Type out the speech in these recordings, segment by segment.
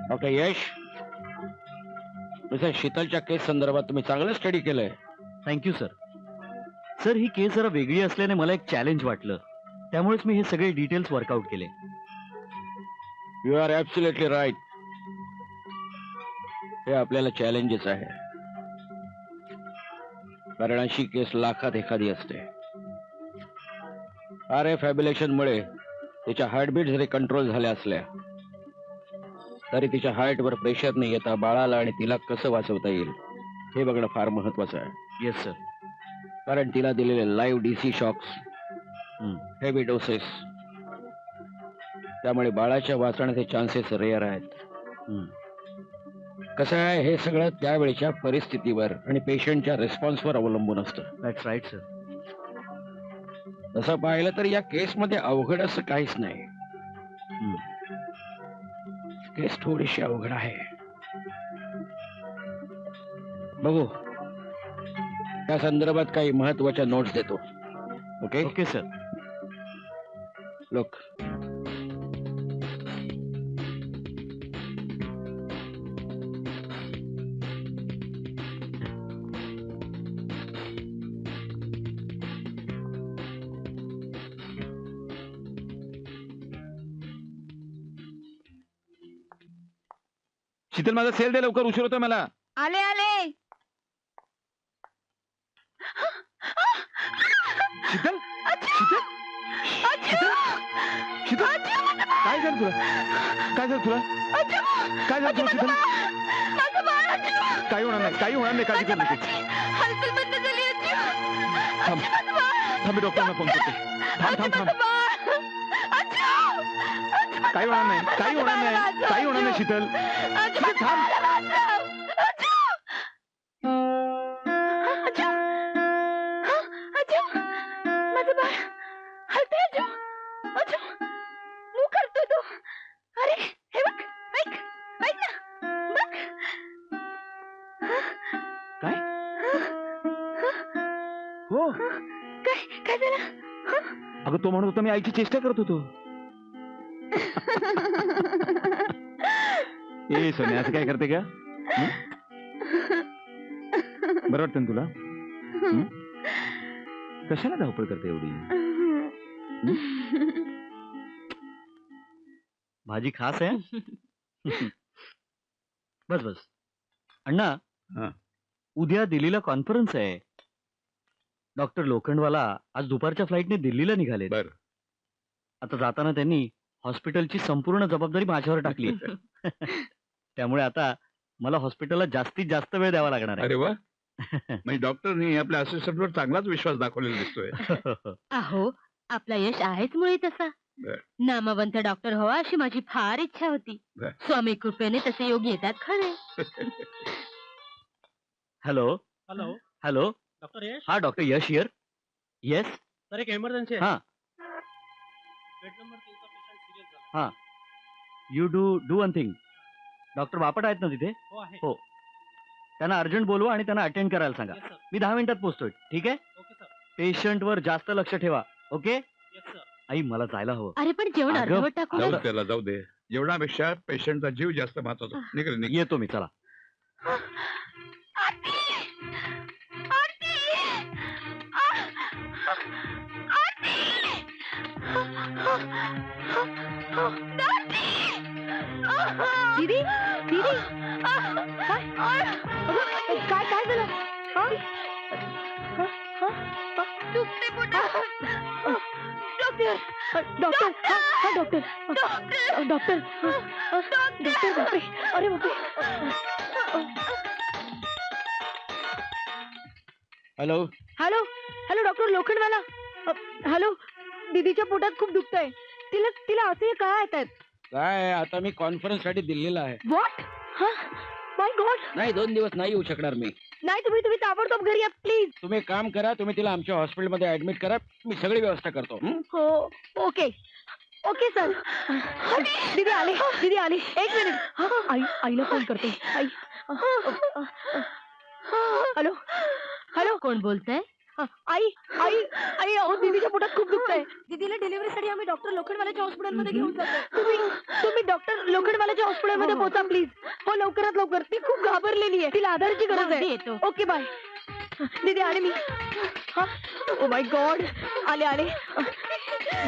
Doctor यश, Mrs शीतलच्या केस संदर्भात तुम्ही चांगलं स्टडी केलंय. Thank you sir. सर, ही केस जरा वेगळी असल्याने मला एक चॅलेंज वाटलं, त्यामुळेच मी हे सगळे डिटेल्स वर्कआउट केले. You are absolutely right. हे आपल्याला चॅलेंजेस आहे, कारण अशी केस लाखात एखादी असते. RF फॅब्युलेशन मुळे तिच्या हार्टबीट जरी कंट्रोल झाल्या असल्या तरी तिच्या हार्टवर प्रेशर नाही येता बाळाला आणि तिला कसं वाचवता येईल हे बघणं फार महत्वाचं आहे. Yes sir. कारण तिला दिलेले live DC shocks, heavy doses, त्यामुळे बाळाच्या वाचण्याचे चान्सेस रेअर आहेत. कसं आहे, हे सगळं त्यावेळेच्या परिस्थितीवर आणि पेशंटच्या रिस्पॉन्सवर अवलंबून असतं. That's right sir. तसं पाहिलं तर या केसमध्ये अवघड असं काहीच नाही. केस थोडीशी अवघड आहे. बघू, त्या संदर्भात काही महत्वाच्या नोट्स देतो. Okay okay sir. लोक, शीतल, माझा सेल दे लवकर, उशीर होतोय मला. आले आले. शीतल, शीतल, शीतल, शीतल, काय झालं तुला? काय झालं तुला? काय झालं तुला शीतल? काही होणार नाही, काही होणार नाही, काळजी करू नको. थांब थांब, मी डॉक्टरना फोन करते. थांब थांब थांब. काही होणार नाही, काही होणार नाही, काही होणार नाही शीतल. शीतल थांब. माझं बाळ हलतंय. अजू अजू मू करतोय तो. अरे हे बघ, ऐक ऐक ना, बघ. काय? हो, काय काय झालं? अगं तो म्हणत होता मी आईची चेष्टा करत होतो. ए सोन्या, असं काय करते का? बरं वाटतं ना तुला? कशाला धावपळ करते एवढी? भाजी खास आहे. बस बस. अण्णा, हा. उद्या दिल्लीला कॉन्फरन्स आहे. डॉक्टर लोखंडवाला आज दुपारच्या फ्लाईटने दिल्लीला निघाले. बर. आता जाताना त्यांनी हॉस्पिटलची संपूर्ण जबाबदारी माझ्यावर टाकली. त्यामुळे आता मला हॉस्पिटलला जास्तीत जास्त वेळ द्यावा लागणार आहे. अरे वा, म्हणजे डॉक्टरनी आपल्या असिस्टंटवर चांगलाच विश्वास दाखवलेला दिसतोय. अहो, आपला यश आहेच मुळे तसा. बर. नामवंत डॉक्टर व्हावा अशी माझी फार इच्छा होती. बर. स्वामी कृपेने तसे योग येतात खरे. Hello hello hello. डॉक्टर यश. हा, doctor Yash here. Yes. Sir, एक इमर्जन्सी आहे. हा. बेड नंबर 3 चा पेशंट सिरियस झाला. हा. You do one thing. Doctor Bapat आहेत ना तिथे? हो आहे. हो. त्यांना अर्जंट बोलवा आणि त्यांना अटेंड करायला सांगा. Yes sir. मी 10 मिनिटात पोहोचतोय. ठीक आहे? Okay sir. पेशंटवर जास्त लक्ष ठेवा. ओके? Yes sir. आई, मला जायला हवं. अरे पण जेवण अगं, अर्धवट टाकू जाऊ नये. दे त्याला, जाऊ दे. जेवणापेक्षा पेशंटचा जीव जास्त महत्वाचा. निघ रे, निघ. येतो मी. चला. दीदी दीदी, काय काय काय झालं? दुखते पोटात. डॉक्टर डॉक्टर हा डॉक्टर डॉक्टर डॉक्टर बापरे. अरे बापरे. Hello. Hello hello, doctor Lokhandwala. Hello, दीदीच्या पोटात खूप दुखतंय. तिला तिला असे काय येत आहेत? काय, आता मी कॉन्फरन्स साठी दिल्लीला आहे. व्हॉट? My God. नाही, 2 दिवस नाही येऊ शकणार मी. नाही, तुम्ही तुम्ही ताबडतोब घरी या प्लीज. तुम्ही काम करा, तुम्ही तिला आमच्या हॉस्पिटलमध्ये ऍडमिट करा, मी सगळी व्यवस्था करतो. हो, ओके ओके सर. दीदी आली, दीदी आली. एक मिनिट. आई आईला फोन करते. आई. हॅलो हॅलो, कोण बोलतंय? आई आई आई अहो दीदीच्या पोटात खूप दुखतंय. दीदीला डिलिव्हरीसाठी आम्ही डॉक्टर लोखंडवाल्याच्या हॉस्पिटलमध्ये घेऊन जातो. तुम्ही डॉक्टर लोखंडवाल्याच्या हॉस्पिटलमध्ये पोहोचा प्लीज. हो लवकरात लवकर. ती खूप घाबरलेली आहे. तिला आधाराची गरज आहे. Okay bye. दीदी आणि मी. Oh my God. आले आले.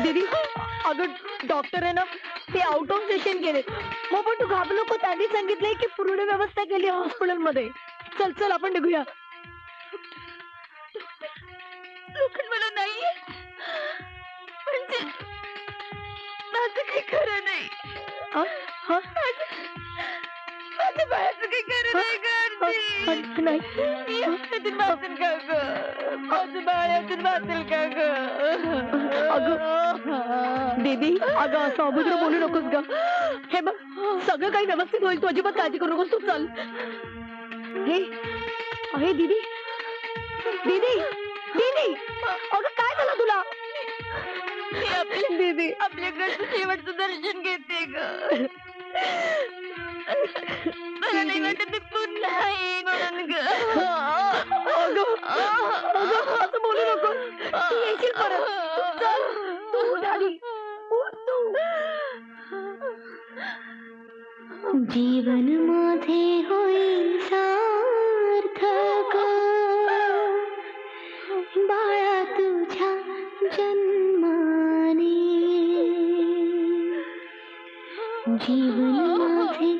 दीदी अगं डॉक्टर आहे ना ते आउट ऑफ सेशन गेले. मग पण तू घाबरू नको. त्यांनी सांगितलंय की पूर्ण व्यवस्था केली हॉस्पिटलमध्ये. चल चल आपण निघूया. लोखंडवाला नाहीये म्हणजे माझं काही खरं नाही. माझ्या बाळाचं काही खरं नाही का? नाही यातून वाचेल का ग? माझं बाळ यातून वाचेल का ग? अगं दीदी अगं असं अभद्र बोलू नकोस ग. हे बघ सगळं काही व्यवस्थित होईल. तू अजिबात काळजी करू नकोस. तू चल. हे अरे दीदी दीदी दीदी अगं काय झालं तुला? दीदी आपल्याकडचं शेवटचं दर्शन घेते ग. मला नाही वाटत ते पुन्हा येईल म्हणून ग. अगं असं बोलू नको. तू येशील परत. तू चल. तू उठ आधी. उठ तू. जीवन माझे होईल सार्थक बाळा तुझ्या जन्माने. जीवन माझे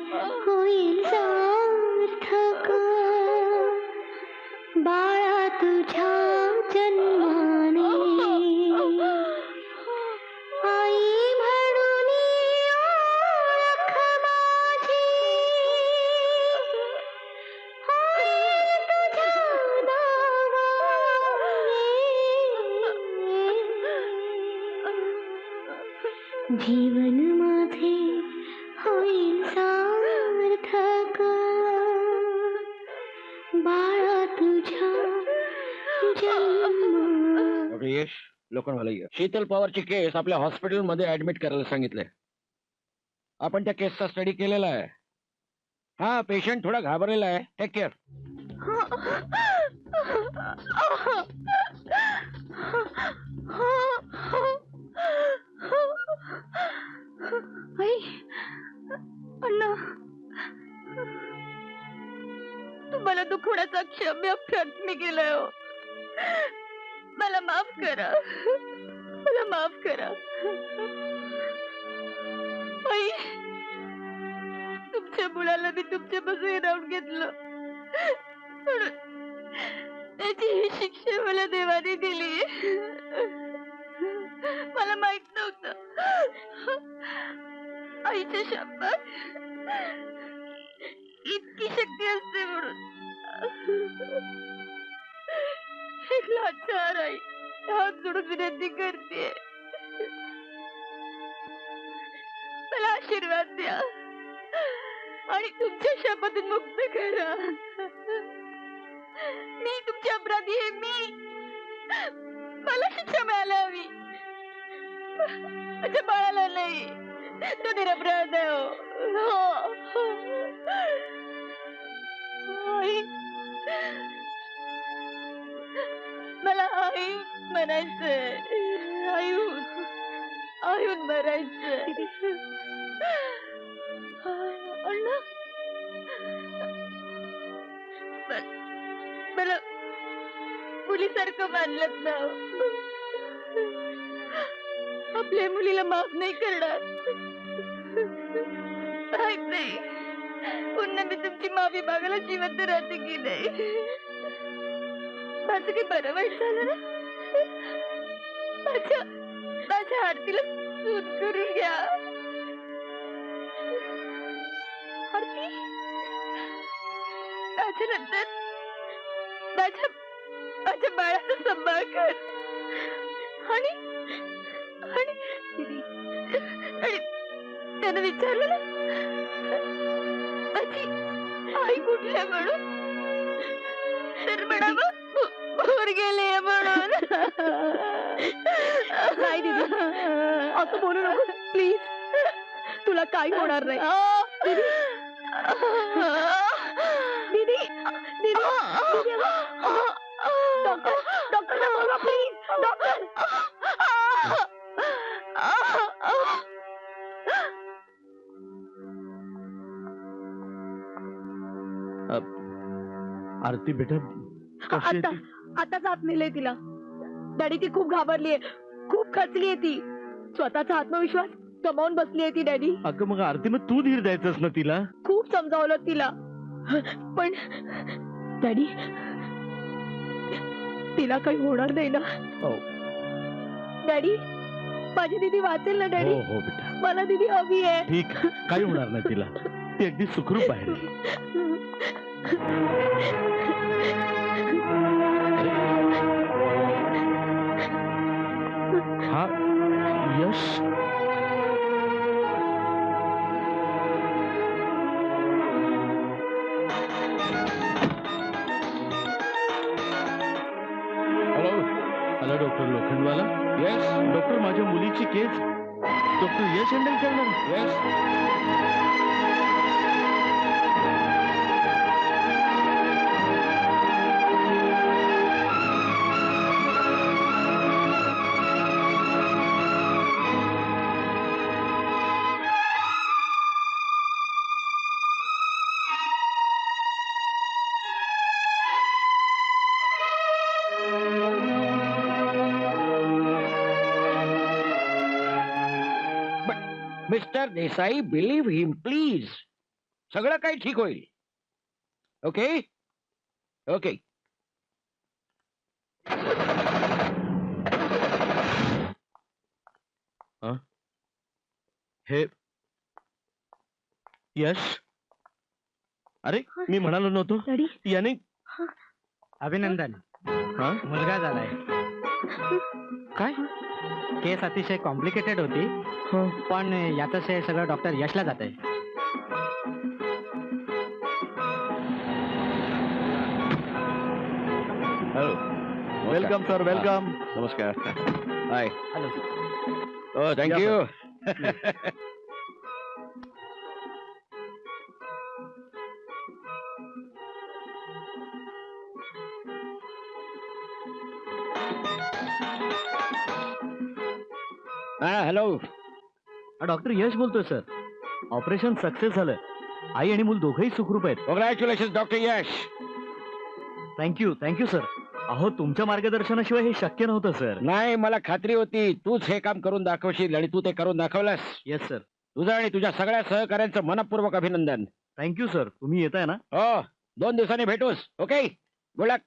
होईल सार्थक बाळा तुझ्या जन्माने. आई म्हणून ओळख माझी होईल तुझ्या नावाने. जीवन माझे होईल सार्थक बाळा तुझ्या जन्म. डॉक्टर यश लोखंडवाला शीतल पवारची केस आपल्या हॉस्पिटलमध्ये ऍडमिट करायला सांगितलंय. आपण त्या केसचा स्टडी केलेला आहे. हा पेशंट थोडा घाबरलेला आहे. Take care. आई अण्णा तुम्हाला दुखवण्याचा क्षम्य प्रयत्न केलाय हो. मला माफ करा. मला माफ करा. आई तुमच्या मुलाला मी तुमच्यापासून हिरावून घेतलं म्हणून त्याची ही शिक्षा मला देवाने दिली. मला माहित नव्हतं आईच्या शब्दात इतकी शक्ती असते म्हणून. एक लाचार आई हात जोडून विनंती करते. मला आशीर्वाद द्या आणि तुमच्या शापातून मुक्त करा. मी तुमची अपराधी आहे. मी मला शिक्षा मिळायला हवी. माझ्या बाळाला नाही. तो निरपराध आहे हो. आई मला आई म्हणायचंय. आईहून मरायचंय. अण्णा मला मुलीसारखं मानलत ना. आपल्या मुलीला माफ नाही करणार. माहित नाही पुन्हा मी तुमची माफी मागायला जिवंत राहते की नाही. माझं काही बरं वाईट झालं ना माझ्या आरतीला सून करून घ्या. आरती त्याच्यानंतर माझ्या बाळाचा सांभाळ कर. आणि त्यानं विचारलं ना माझी आई कुठल्या म्हणून तर म्हणावं भोर गेले म्हणून. नाही दीदी असं बोलू नको प्लीज. तुला काही होणार नाही. दीदी दीदी दीदी डॉक्टर आरती बेटा कशी आहे आता ती? आताच आत नेलंय तिला. डॅडी ती खूप घाबरलीये, खूप खचलीये ती. स्वतःचा आत्मविश्वास गमावून बसलीये ती डॅडी. अगं मग आरती मग तू धीर द्यायचंस ना तिला. खूप समजावलं तिला, पण डॅडी तिला काही होणार नाही ना. हो डॅडी माझी दीदी वाचेल ना हो डॅडी. हो बेटा मला दीदी हवी आहे. ठीक काही होणार नाही तिला. ती अगदी सुखरूप बाहेर येईल. हा Yash hello. Hello doctor Lokhandwala. Yes. Doctor माझ्या मुलीची केस डॉक्टर यश हँडल करणार. Yes. Mister Desai, believe him please. सगळं काही ठीक होईल. Okay okay. हे यश अरे मी म्हणालो नव्हतो डॅडी याने अभिनंदन, हा मुलगा झालाय. काय केस अतिशय कॉम्प्लिकेटेड होती, हा. पण याचं श्रेय सगळं डॉक्टर यशला जात आहे. हॅलो. Welcome sir welcome. नमस्कार. हाय. Hello sir. हो थँक्यू. हा हॅलो. डॉक्टर यश बोलतोय सर. ऑपरेशन सक्सेस झालं. आई आणि मूल दोघंही सुखरूप आहेत. Congratulation doctor Yash. Thank you sir. अहो तुमच्या मार्गदर्शनाशिवाय हे शक्य नव्हतं सर. नाही, मला खात्री होती तूच हे काम करून दाखवशील आणि तू ते करून दाखवलंस. Yes sir. तुझं आणि तुझ्या सगळ्या सहकाऱ्यांचं मनपूर्वक अभिनंदन. Thank you sir. तुम्ही येताय ना? हो 2 दिवसांनी भेटूस. Okay good luck.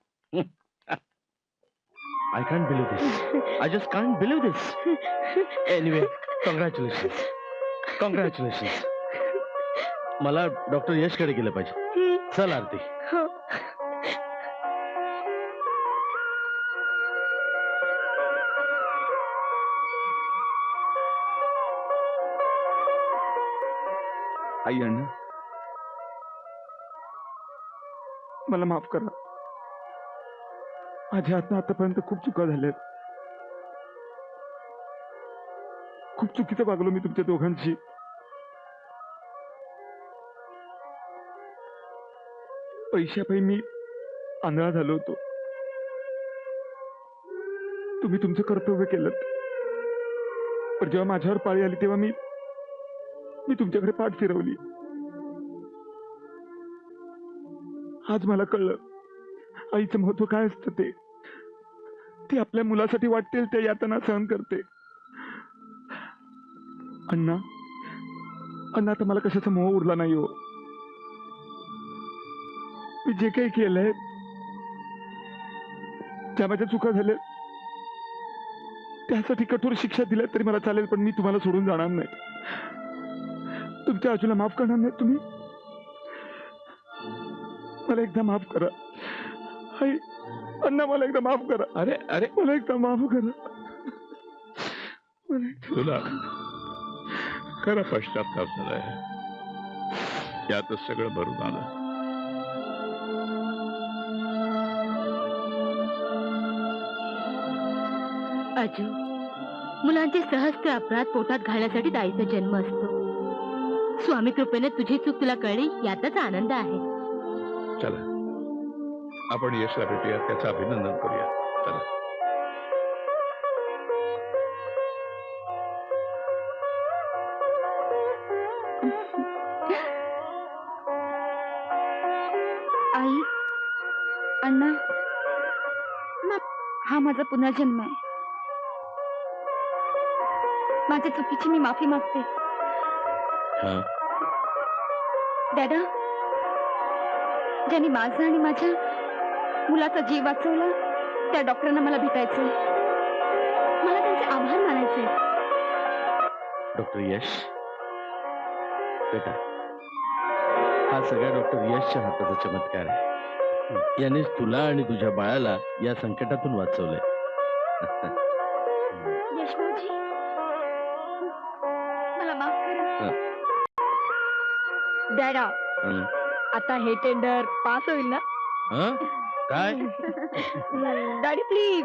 I can't believe this. I just can't believe this. Anyway congratulation. मला डॉक्टर यश कडे गेलं पाहिजे. चल आरती. आई अण्णा मला माफ करा. माझ्या हातनं आतापर्यंत खूप चुका झाल्यात. खूप चुकीचं वागलो मी तुमच्या दोघांशी. पैशापायी मी आंधळा झालो होतो. तुम्ही तुमचं कर्तव्य केलं, पण जेव्हा माझ्यावर पाळी आली तेव्हा मी तुमच्याकडे पाठ फिरवली. आज मला कळलं आईचं महत्व काय असतं. ती आपल्या मुलासाठी वाटतील त्या यातना सहन करते. अण्णा आता मला कशाचा मोह उरला नाही हो. मी जे काही केलंय, ज्या माझ्या चुका झाल्या त्यासाठी कठोर शिक्षा दिल्या तरी मला चालेल, पण मी तुम्हाला सोडून जाणार नाही. तुमच्या आजूला माफ करणार नाही तुम्ही. मला एकदा माफ करा. आई अण्णा मला एकदा माफ करा. अरे अरे मला एकदा माफ करा. तुला खरा पश्चाताप झालाय. यातच सगळं भरून आलं. अजू, मुलांचे सहज ते अपराध पोटात घालण्यासाठी दाईचा जन्म असतो. स्वामी कृपेने तुझी चूक तुला कळली यातच आनंद आहे. चला आपण यशला भेटूया, त्याचं अभिनंदन करूया. चला. अण्णा हा माझा पुनर्जन्म आहे. माझ्या चुकीची मी माफी मागते. हा दादा, ज्यांनी माझा आणि माझ्या मुलाचा जीव वाचवला त्या डॉक्टरांना मला भेटायचंय. मला त्यांचे आभार मानायचे. डॉक्टर यश बेटा, हा सगळ्या डॉक्टर यशच्या हाताचा चमत्कार आहे. यानेच तुला आणि तुझ्या बाळाला या संकटातून वाचवलंय. यशभाऊजी, मला माफ करा. डॅडा, हं. आता हे टेंडर पास होईल ना? हं? काय डॅडी प्लीज.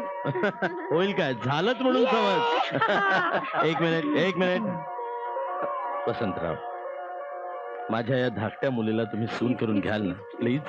होईल काय? झालंच म्हणून समज. एक मिनिट वसंतराव, माझ्या या धाकट्या मुलीला तुम्ही सून करून घ्याल ना प्लीज?